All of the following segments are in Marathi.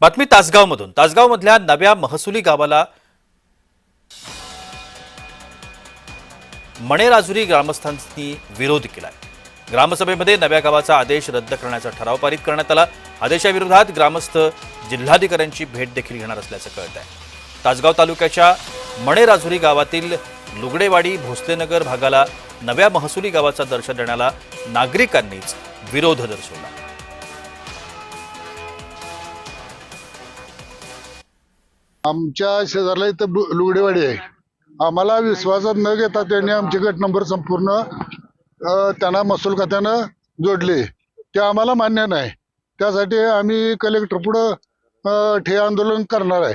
बातमी तासगावमधून। तासगावमधल्या नव्या महसुली गावाला मणेराजुरी ग्रामस्थांनी विरोध केलाय। ग्रामसभेमध्ये नव्या गावाचा आदेश रद्द करण्याचा ठराव पारित करण्यात आला। आदेशाविरोधात ग्रामस्थ जिल्हाधिकाऱ्यांची भेट देखील घेणार असल्याचं कळत आहे। तासगाव तालुक्याच्या मणेराजुरी गावातील लुगडेवाडी भोसलेनगर भागाला नव्या महसुली गावाचा दर्जा देण्याला नागरिकांनीच विरोध दर्शवला। आमच्या शेजारला इथं लुगडेवाडी आहे। आम्हाला विश्वासात न घेता त्यांनी आमचे गट नंबर संपूर्ण त्यांना महसूल खात्यानं जोडले, ते आम्हाला मान्य नाही। त्यासाठी आम्ही कलेक्टर पुढे ठिय्या आंदोलन करणार आहे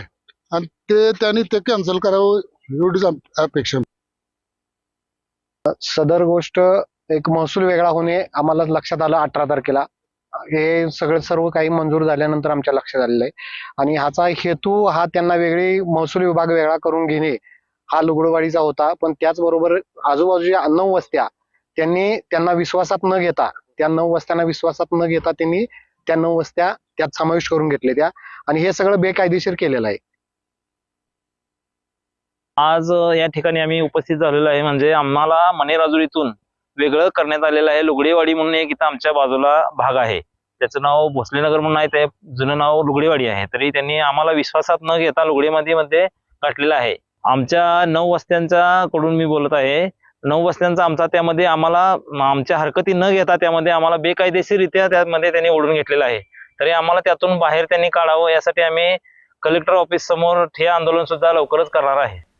आणि त्यांनी ते कॅन्सल करावं एवढीच अपेक्षा। सदर गोष्ट एक महसूल वेगळा होणे आम्हाला लक्षात आलं 18 तारखेला। हे सर्व काही मंजूर झाल्यानंतर आमच्या लक्षात आलेलं आहे आणि ह्याचा हेतू हा त्यांना वेगळी महसूल विभाग वेगळा करून घेणे हा लुगडवाडीचा होता। पण त्याचबरोबर आजूबाजूच्या 9 वस्त्या त्यांना विश्वासात न घेता, त्या 9 वस्त्यांना विश्वासात न घेता त्यांनी त्या 9 वस्त्या त्यात समाविष्ट करून घेतले त्या आणि हे सगळं बेकायदेशीर केलेलं आहे। आज या ठिकाणी आम्ही उपस्थित झालेलो आहे। म्हणजे आम्हाला मणेराजुरीतून वेगळं करण्यात आलेलं आहे। लुगडेवाडी म्हणून एक इथं आमच्या बाजूला भाग आहे, त्याचं नाव भोसलेनगर म्हणून आहे, ते जुनं नाव लुगडेवाडी आहे। तरी त्यांनी आम्हाला विश्वासात न घेता लुगडेमध्ये गाठलेलं आहे। आमच्या 9 वस्त्यांच्या कडून मी बोलत आहे। 9 वस्त्यांचा आमचा त्यामध्ये आम्हाला आमच्या हरकती न घेता त्यामध्ये आम्हाला बेकायदेशीररित्या त्यामध्ये त्यांनी ओढून घेतलेलं आहे। तरी आम्हाला त्यातून बाहेर त्यांनी काढावं यासाठी आम्ही कलेक्टर ऑफिस समोर ठिय्या आंदोलन सुद्धा लवकरच करणार आहे।